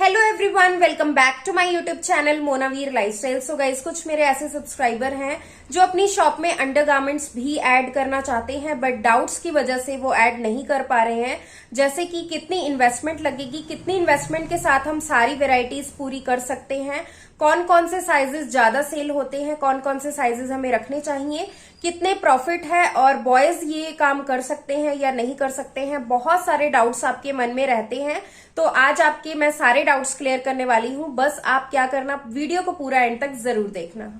Hello everyone, welcome back to my YouTube channel Monavir lifestyle. So guys, कुछ मेरे ऐसे subscriber हैं जो अपनी शॉप में अंडरगारमेंट्स भी ऐड करना चाहते हैं, बट डाउट्स की वजह से वो ऐड नहीं कर पा रहे हैं। जैसे कि कितनी इन्वेस्टमेंट लगेगी, कितनी इन्वेस्टमेंट के साथ हम सारी वेराइटीज पूरी कर सकते हैं, कौन कौन से साइजेस ज्यादा सेल होते हैं, कौन कौन से साइजेस हमें रखने चाहिए, कितने प्रॉफिट है और बॉयज ये काम कर सकते हैं या नहीं कर सकते हैं। बहुत सारे डाउट्स आपके मन में रहते हैं, तो आज आपके मैं सारे डाउट्स क्लियर करने वाली हूं। बस आप क्या करना, वीडियो को पूरा एंड तक जरूर देखना।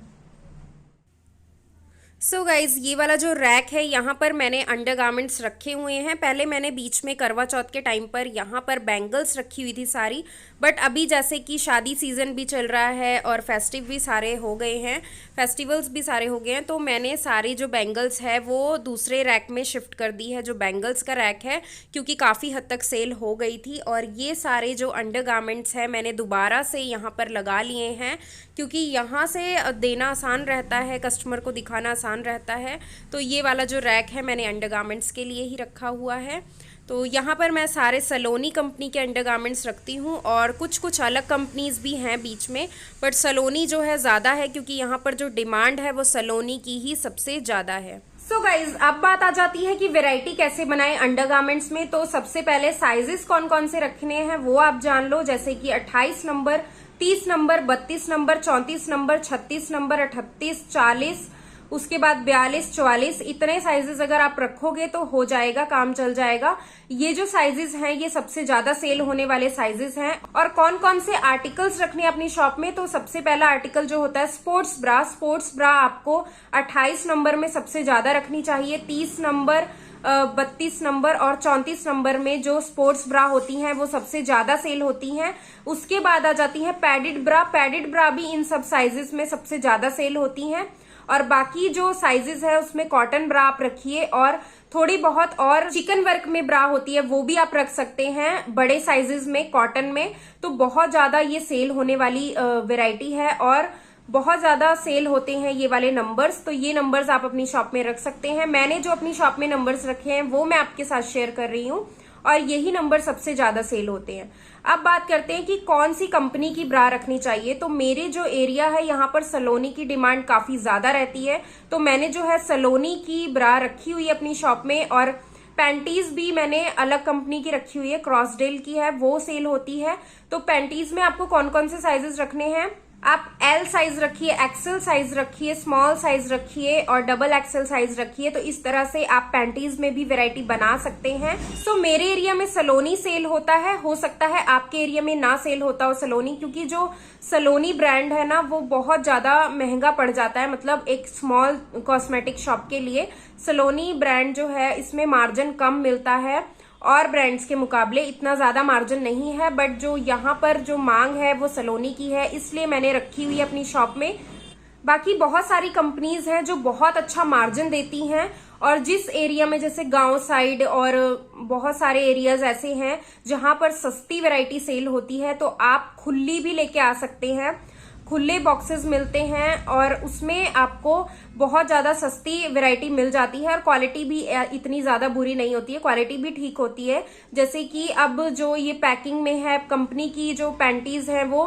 सो गाइज, ये वाला जो रैक है, यहाँ पर मैंने अंडरगारमेंट्स रखे हुए हैं। पहले मैंने बीच में करवा चौथ के टाइम पर यहाँ पर बैंगल्स रखी हुई थी सारी, बट अभी जैसे कि शादी सीजन भी चल रहा है और फेस्टिव भी सारे हो गए हैं, फेस्टिवल्स भी सारे हो गए हैं, तो मैंने सारी जो बैंगल्स है वो दूसरे रैक में शिफ्ट कर दी है, जो बैंगल्स का रैक है, क्योंकि काफ़ी हद तक सेल हो गई थी। और ये सारे जो अंडरगारमेंट्स हैं मैंने दोबारा से यहाँ पर लगा लिए हैं, क्योंकि यहाँ से देना आसान रहता है, कस्टमर को दिखाना आसान रहता है। तो ये वाला जो रैक है मैंने अंडरगारमेंट्स के लिए ही रखा हुआ है। तो यहाँ पर मैं सारे सलोनी कंपनी के अंडरगारमेंट्स रखती हूँ और कुछ कुछ अलग कंपनीज भी हैं बीच में, बट सलोनी जो है ज़्यादा है, क्योंकि यहाँ पर जो डिमांड है वो सलोनी की ही सबसे ज़्यादा है। सो गाइज, अब बात आ जाती है कि वैरायटी कैसे बनाए अंडरगारमेंट्स में। तो सबसे पहले साइजेस कौन कौन से रखने हैं वो आप जान लो, जैसे कि 28 number, 30 number, 32 number, 34 number, 36 number, 38, 40, उसके बाद 42, 44, इतने साइजेस अगर आप रखोगे तो हो जाएगा, काम चल जाएगा। ये जो साइजेस हैं ये सबसे ज्यादा सेल होने वाले साइजेस हैं। और कौन कौन से आर्टिकल्स रखने हैं अपनी शॉप में, तो सबसे पहला आर्टिकल जो होता है स्पोर्ट्स ब्रा। स्पोर्ट्स ब्रा आपको 28 नंबर में सबसे ज्यादा रखनी चाहिए, 30 नंबर, 32 नंबर और 34 नंबर में जो स्पोर्ट्स ब्रा होती हैं वो सबसे ज्यादा सेल होती हैं। उसके बाद आ जाती है पैडेड ब्रा। पैडेड ब्रा भी इन सब साइजेस में सबसे ज्यादा सेल होती हैं। और बाकी जो साइजेस है उसमें कॉटन ब्रा आप रखिए, और थोड़ी बहुत और चिकन वर्क में ब्रा होती है वो भी आप रख सकते हैं बड़े साइजेस में कॉटन में। तो बहुत ज्यादा ये सेल होने वाली वैरायटी है और बहुत ज्यादा सेल होते हैं ये वाले नंबर्स। तो ये नंबर्स आप अपनी शॉप में रख सकते हैं। मैंने जो अपनी शॉप में नंबर्स रखे हैं वो मैं आपके साथ शेयर कर रही हूँ, और यही नंबर सबसे ज्यादा सेल होते हैं। अब बात करते हैं कि कौन सी कंपनी की ब्रा रखनी चाहिए। तो मेरे जो एरिया है यहाँ पर सलोनी की डिमांड काफी ज्यादा रहती है, तो मैंने जो है सलोनी की ब्रा रखी हुई है अपनी शॉप में। और पैंटीज भी मैंने अलग कंपनी की रखी हुई है, क्रॉसडेल की है, वो सेल होती है। तो पैंटीज में आपको कौन कौन से साइजेस रखने हैं, आप एल साइज रखिए, एक्सेल साइज रखिए, स्मॉल साइज रखिए और डबल एक्सेल साइज रखिए। तो इस तरह से आप पैंटीज में भी वैरायटी बना सकते हैं। सो मेरे एरिया में सलोनी सेल होता है, हो सकता है आपके एरिया में ना सेल होता हो सलोनी, क्योंकि जो सलोनी ब्रांड है ना वो बहुत ज्यादा महंगा पड़ जाता है। मतलब एक स्मॉल कॉस्मेटिक शॉप के लिए सलोनी ब्रांड जो है इसमें मार्जिन कम मिलता है, और ब्रांड्स के मुकाबले इतना ज्यादा मार्जिन नहीं है। बट जो यहाँ पर जो मांग है वो सलोनी की है, इसलिए मैंने रखी हुई है अपनी शॉप में। बाकी बहुत सारी कंपनीज हैं जो बहुत अच्छा मार्जिन देती हैं, और जिस एरिया में जैसे गांव साइड और बहुत सारे एरियाज ऐसे हैं जहां पर सस्ती वैरायटी सेल होती है, तो आप खुली भी लेके आ सकते हैं। खुले बॉक्सेस मिलते हैं और उसमें आपको बहुत ज्यादा सस्ती वैरायटी मिल जाती है, और क्वालिटी भी इतनी ज्यादा बुरी नहीं होती है, क्वालिटी भी ठीक होती है। जैसे कि अब जो ये पैकिंग में है कंपनी की जो पैंटीज है वो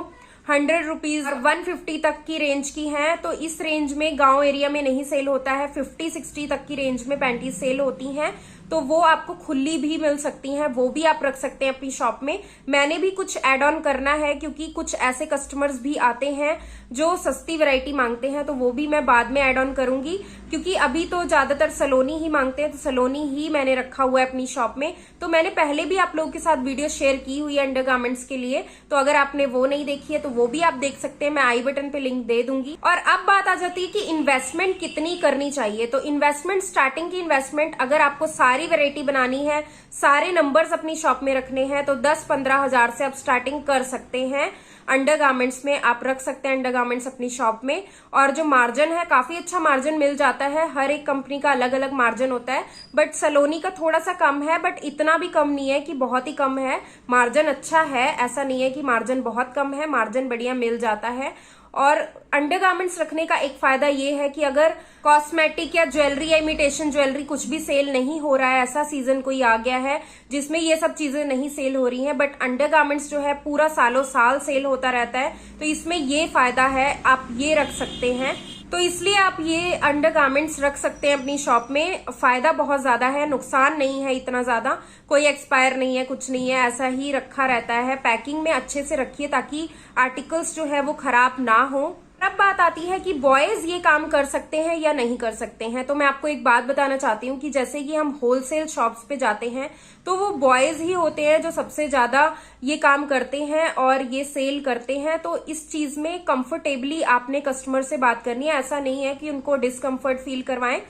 100 रुपीज और 150 तक की रेंज की हैं। तो इस रेंज में गांव एरिया में नहीं सेल होता है, 50-60 तक की रेंज में पैंटीज सेल होती हैं। तो वो आपको खुली भी मिल सकती हैं, वो भी आप रख सकते हैं अपनी शॉप में। मैंने भी कुछ एड ऑन करना है, क्योंकि कुछ ऐसे कस्टमर्स भी आते हैं जो सस्ती वैरायटी मांगते हैं, तो वो भी मैं बाद में एड ऑन करूंगी। क्योंकि अभी तो ज्यादातर सलोनी ही मांगते हैं, तो सलोनी ही मैंने रखा हुआ है अपनी शॉप में। तो मैंने पहले भी आप लोगों के साथ वीडियो शेयर की हुई है अंडरगारमेंट्स के लिए, तो अगर आपने वो नहीं देखी है तो वो भी आप देख सकते हैं, मैं आई बटन पे लिंक दे दूंगी। और अब बात आ जाती है कि इन्वेस्टमेंट कितनी करनी चाहिए। तो इन्वेस्टमेंट, स्टार्टिंग की इन्वेस्टमेंट, अगर आपको सारी वैरायटी बनानी है, सारे नंबर्स अपनी शॉप में रखने हैं, तो 10-15 हजार से आप स्टार्टिंग कर सकते हैं। अंडरगारमेंट्स में आप रख सकते हैं अंडरगारमेंट्स अपनी शॉप में। और जो मार्जिन है, काफी अच्छा मार्जिन मिल जाता है, हर एक कंपनी का अलग अलग मार्जिन होता है, बट सलोनी का थोड़ा सा कम है, बट इतना भी कम नहीं है कि बहुत ही कम है। मार्जिन अच्छा है, ऐसा नहीं है कि मार्जिन बहुत कम है, मार्जिन बढ़िया मिल जाता है। और अंडरगारमेंट्स रखने का एक फायदा ये है कि अगर कॉस्मेटिक या ज्वेलरी या इमिटेशन ज्वेलरी कुछ भी सेल नहीं हो रहा है, ऐसा सीजन कोई आ गया है जिसमें ये सब चीजें नहीं सेल हो रही हैं, बट अंडरगारमेंट्स जो है पूरा सालों साल सेल होता रहता है, तो इसमें ये फायदा है, आप ये रख सकते हैं। तो इसलिए आप ये अंडरगारमेंट्स रख सकते हैं अपनी शॉप में। फायदा बहुत ज्यादा है, नुकसान नहीं है इतना ज्यादा, कोई एक्सपायर नहीं है, कुछ नहीं है, ऐसा ही रखा रहता है। पैकिंग में अच्छे से रखिए ताकि आर्टिकल्स जो है वो खराब ना हो। अब बात आती है कि बॉयज ये काम कर सकते हैं या नहीं कर सकते हैं। तो मैं आपको एक बात बताना चाहती हूँ कि जैसे कि हम होलसेल शॉप्स पे जाते हैं तो वो बॉयज ही होते हैं जो सबसे ज्यादा ये काम करते हैं और ये सेल करते हैं। तो इस चीज में कंफर्टेबली आपने कस्टमर से बात करनी है, ऐसा नहीं है कि उनको डिस्कम्फर्ट फील करवाएं।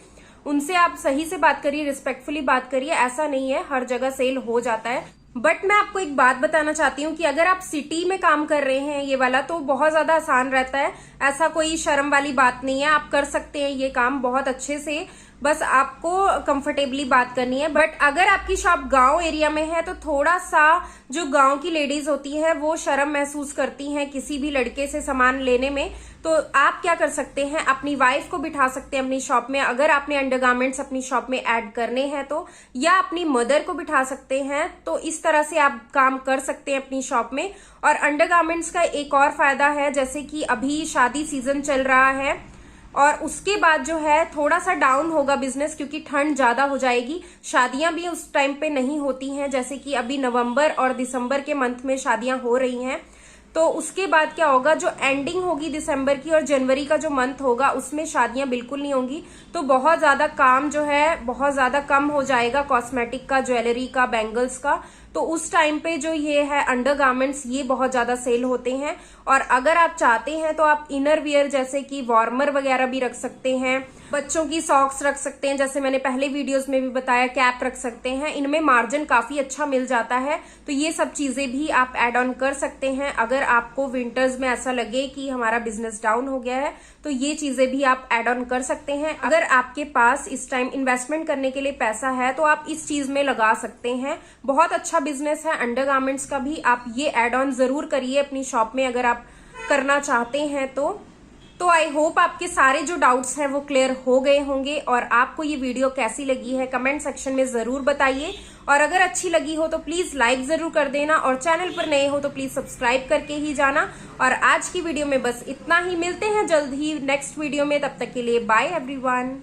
उनसे आप सही से बात करिए, रिस्पेक्टफुली बात करिए, ऐसा नहीं है हर जगह सेल हो जाता है। बट मैं आपको एक बात बताना चाहती हूँ कि अगर आप सिटी में काम कर रहे हैं ये वाला, तो बहुत ज्यादा आसान रहता है, ऐसा कोई शर्म वाली बात नहीं है, आप कर सकते हैं ये काम बहुत अच्छे से, बस आपको कंफर्टेबली बात करनी है। बट अगर आपकी शॉप गांव एरिया में है तो थोड़ा सा जो गांव की लेडीज होती है वो शर्म महसूस करती हैं किसी भी लड़के से सामान लेने में। तो आप क्या कर सकते हैं, अपनी वाइफ को बिठा सकते हैं अपनी शॉप में, अगर आपने अंडरगारमेंट्स अपनी शॉप में ऐड करने हैं तो, या अपनी मदर को बिठा सकते हैं। तो इस तरह से आप काम कर सकते हैं अपनी शॉप में। और अंडरगारमेंट्स का एक और फायदा है, जैसे कि अभी शादी सीजन चल रहा है और उसके बाद जो है थोड़ा सा डाउन होगा बिजनेस, क्योंकि ठंड ज्यादा हो जाएगी, शादियां भी उस टाइम पे नहीं होती हैं, जैसे कि अभी नवंबर और दिसंबर के मंथ में शादियां हो रही हैं। तो उसके बाद क्या होगा, जो एंडिंग होगी दिसंबर की और जनवरी का जो मंथ होगा उसमें शादियां बिल्कुल नहीं होंगी, तो बहुत ज्यादा काम जो है बहुत ज्यादा कम हो जाएगा कॉस्मेटिक का, ज्वेलरी का, बैंगल्स का। तो उस टाइम पे जो ये है अंडरगारमेंट्स, ये बहुत ज्यादा सेल होते हैं। और अगर आप चाहते हैं तो आप इनर वियर जैसे कि वार्मर वगैरह भी रख सकते हैं, बच्चों की सॉक्स रख सकते हैं, जैसे मैंने पहले वीडियोस में भी बताया, कैप रख सकते हैं, इनमें मार्जिन काफी अच्छा मिल जाता है। तो ये सब चीजें भी आप एड ऑन कर सकते हैं। अगर आपको विंटर्स में ऐसा लगे कि हमारा बिजनेस डाउन हो गया है तो ये चीजें भी आप एड ऑन कर सकते हैं। अगर आपके पास इस टाइम इन्वेस्टमेंट करने के लिए पैसा है तो आप इस चीज में लगा सकते हैं। बहुत अच्छा बिजनेस है अंडरगारमेंट्स का भी, आप ये एड ऑन जरूर करिए अपनी शॉप में अगर आप करना चाहते हैं तो आई होप आपके सारे जो डाउट्स हैं वो क्लियर हो गए होंगे। और आपको ये वीडियो कैसी लगी है कमेंट सेक्शन में जरूर बताइए, और अगर अच्छी लगी हो तो प्लीज लाइक जरूर कर देना, और चैनल पर नए हो तो प्लीज सब्सक्राइब करके ही जाना। और आज की वीडियो में बस इतना ही, मिलते हैं जल्द ही नेक्स्ट वीडियो में, तब तक के लिए बाय एवरीवन।